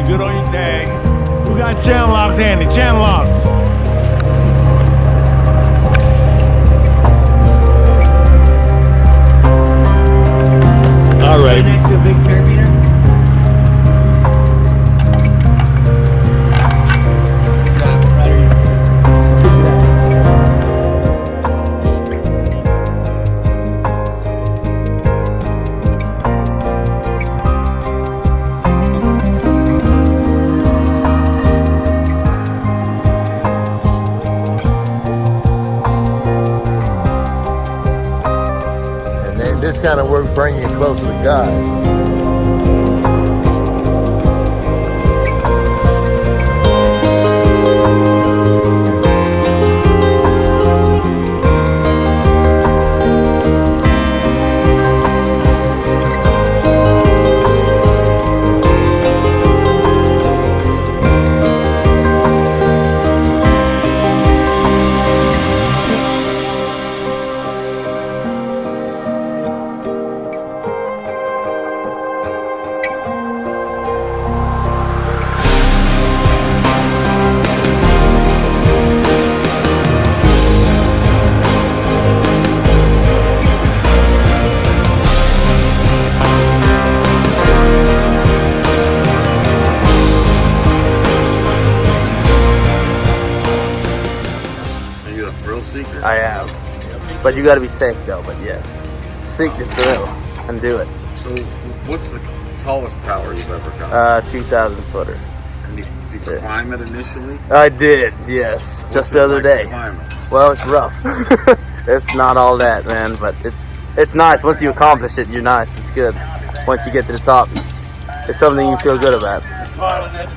Good on your tag. We got channel locks, Andy. Channel locks. All right. Next to a big parameter. This kind of work bring you closer to God. I am. But you gotta be safe though, but yes. Seek the thrill and do it. So what's the tallest tower you've ever got? 2,000 footer. And did you climb it initially? I did, yes. What's just the other day. Well, it's rough. It's not all that, man, but it's nice. Once you accomplish it, you're nice. It's good. Once you get to the top, it's something you feel good about.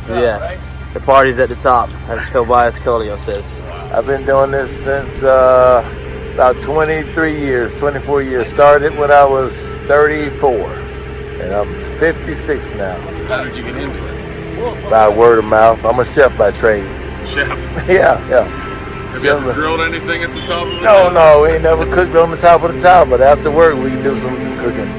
Yeah. The party's at the top, as Tobias Colio says. I've been doing this since about 23 years, 24 years. Started when I was 34, and I'm 56 now. How did you get into it? By word of mouth. I'm a chef by trade. Chef? Yeah. Have you ever grilled anything at the top of the tower? No, we ain't never cooked on the top of the tower, but after work we can do some cooking.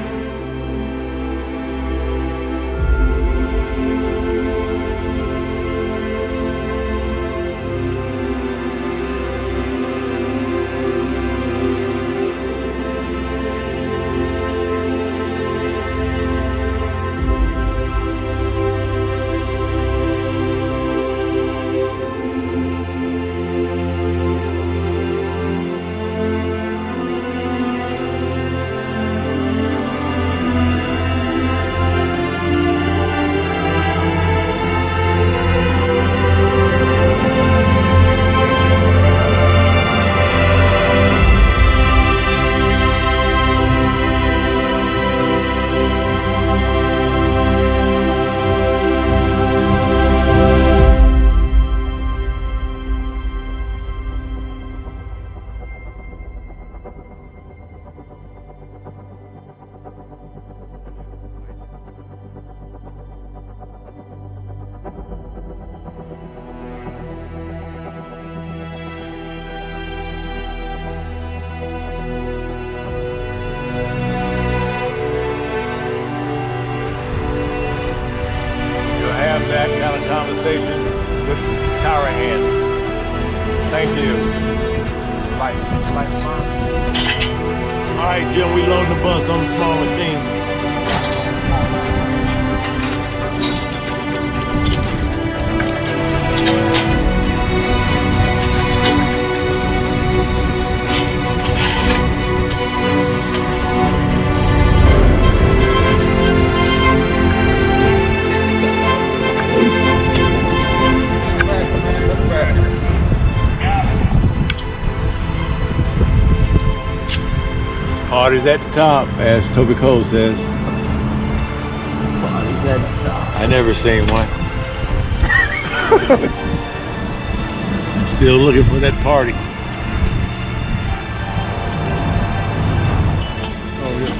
That kind of conversation with tower hands. Thank you. Like all right, Jim, we load the bus on the small machine. Party's at the top, as Toby Cole says. Party's at the top. I never seen one. Still looking for that party. Oh, yeah.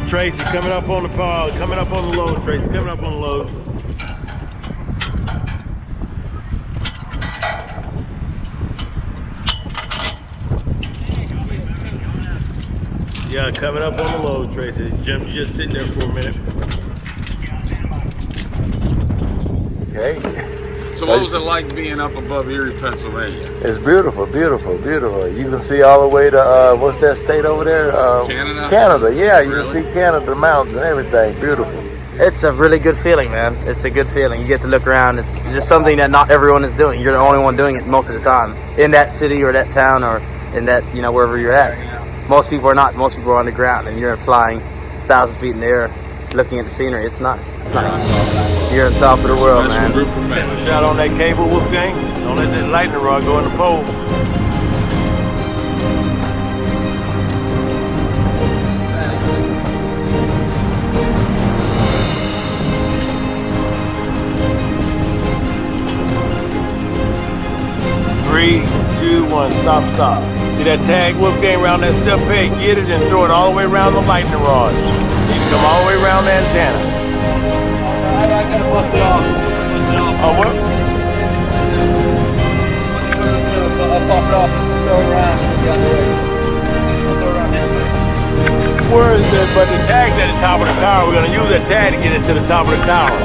Tracy coming up on the pile, coming up on the load, Tracy coming up on the load. Yeah, coming up on the load, Tracy. Jim, you just sit there for a minute. Okay. So what was it like being up above Erie, Pennsylvania? It's beautiful, beautiful, beautiful. You can see all the way to, what's that state over there? Canada? Canada, yeah. You Really? can see Canada, the mountains and everything. Beautiful. It's a really good feeling, man. It's a good feeling. You get to look around. It's just something that not everyone is doing. You're the only one doing it most of the time in that city or that town or in that, wherever you're at. Most people are not. Most people are on the ground, and you're flying 1,000 feet in the air, looking at the scenery. It's nice. It's nice. You're on top of the world, Special man. group of men. Shot on that cable, Wolfgang. Don't let that lightning rod go in the pole. Three, two, one, stop. See that tag, Wolfgang, around that step peg? Get it and throw it all the way around the lightning rod. You come all the way around the antenna. I gotta bust it off. Oh, what? I'll pop it off and throw it around the other way. Throw it around this way. Where is it? But the tag's at the top of the tower. We're going to use that tag to get it to the top of the tower.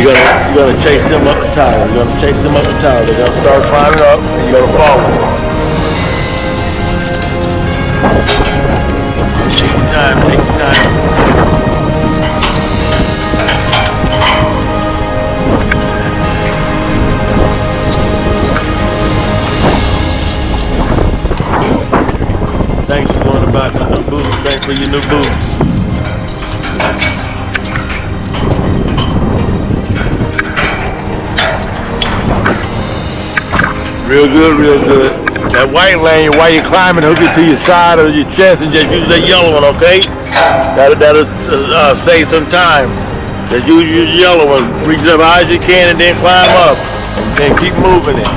You're gonna chase them up the tower. You're gonna chase them up the tower. They're gonna start climbing up, and you're gonna follow them. Take your time. Take your time. Thanks for going to buy some new boots. Thanks for your new boots. Real good, real good. That white lane, while you're climbing, hook it to your side or your chest and just use that yellow one, okay? That'll save some time. Just use your yellow one. Reach as high as you can and then climb up. And then keep moving it.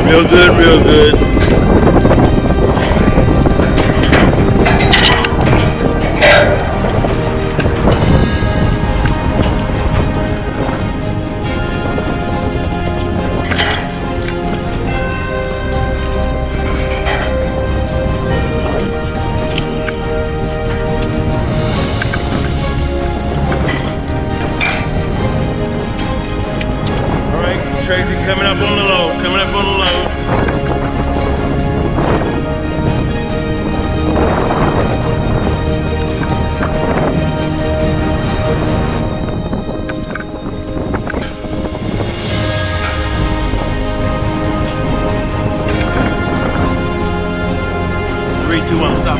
Real good, real good. Tracy coming up on the load, coming up on the load. Three, two, one, stop.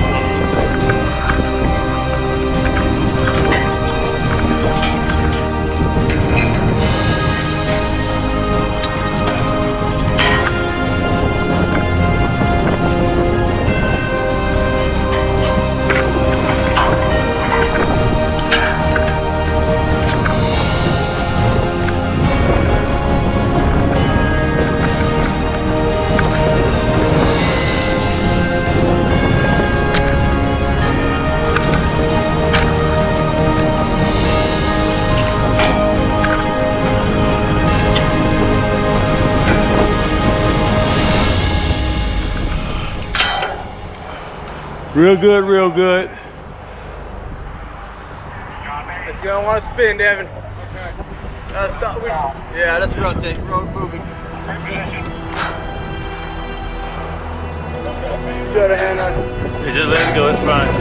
Real good, real good. It's gonna want to spin, Devin. Stop. Yeah, let's rotate. Moving. Got a hand on it. You just let it go, it's fine.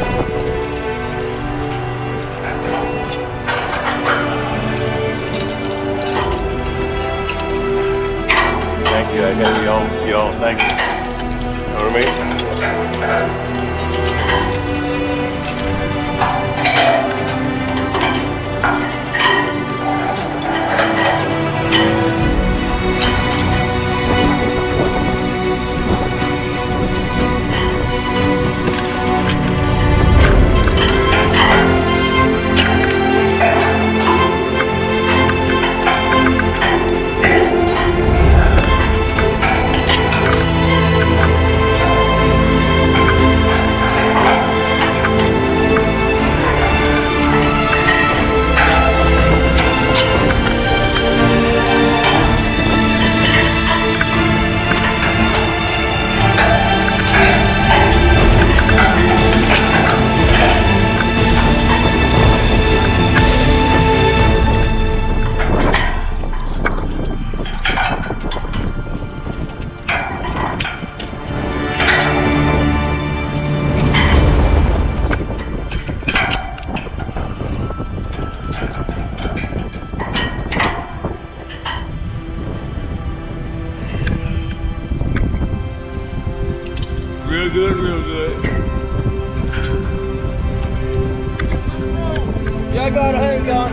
Thank you, I got you all, thank you. You know what I mean? Real good, real good. Yeah, I got a hang on.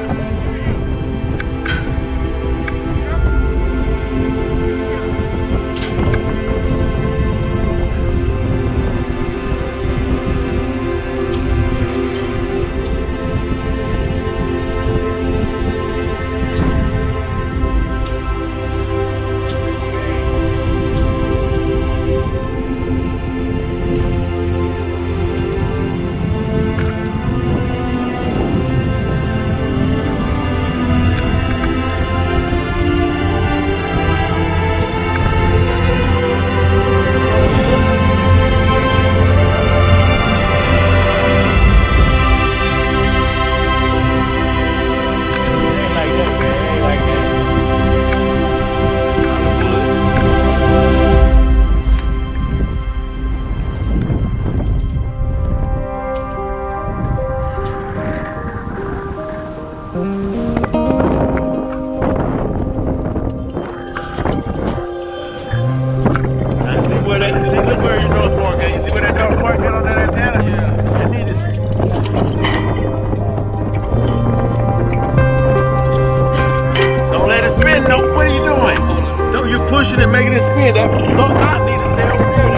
Pushing and making it spin. That knot need to stay over there.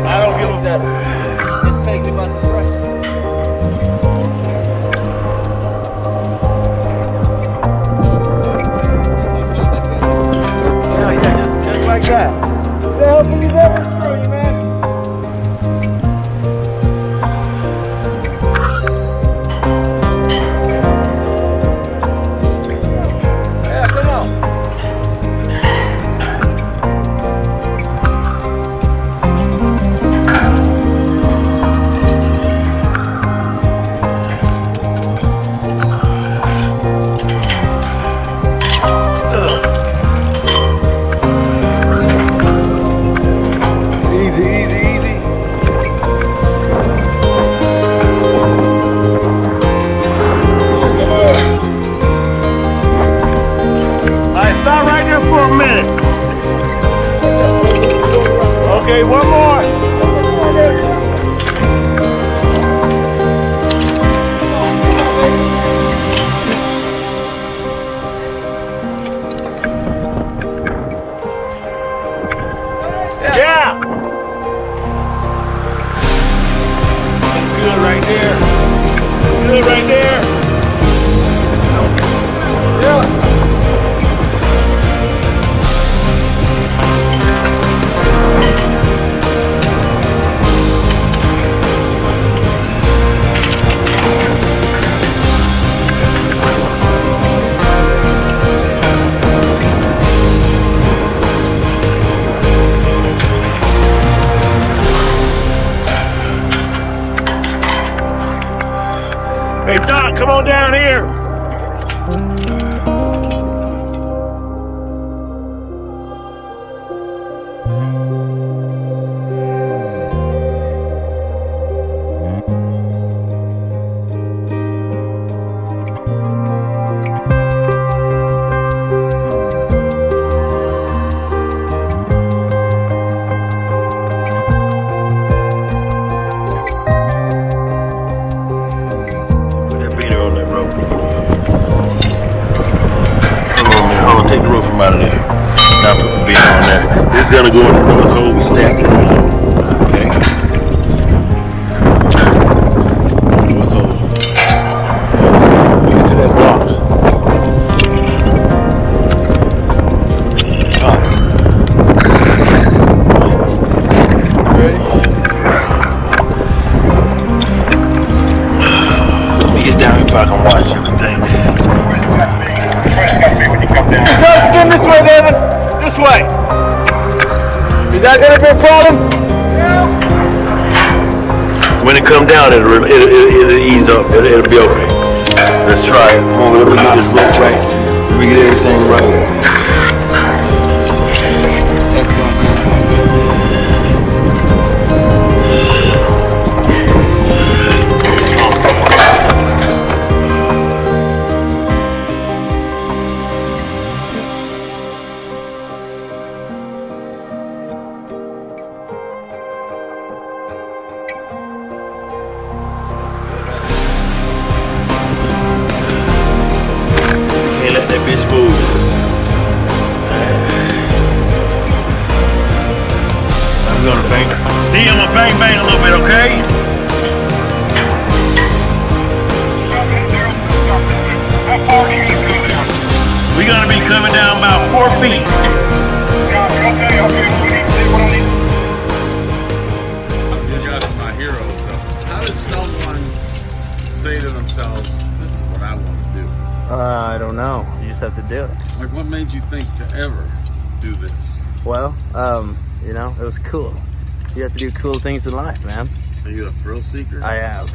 I don't give a That just makes it about the pressure. Yeah, just like that. What the hell can you never screw you, man? Yeah, come on. Okay, one more. Yeah. Good right there. Good right there. Yeah. there. Take the rope from out of there. Now put the bead on there. This is gonna go in the north hole. We stamped it. Okay. North hole. Get to that box. Ready? Let me get down here so I can watch everything. Spin this way, David. This way. Is that gonna be a problem? Yeah. When it come down, it'll ease up. It'll be okay. Let's try it. Come on, let me get this rope right. Let me get everything right. That's going good. See, I'm gonna bang bang a little bit, okay? How far can you go down? We're gonna be coming down about 4 feet. Okay. You guys are my heroes, though. How does someone say to themselves, "This is what I want to do"? I don't know. You just have to do it. Like, what made you think to ever do this? Well, you know, it was cool. You have to do cool things in life, man. Are you a thrill seeker? I am.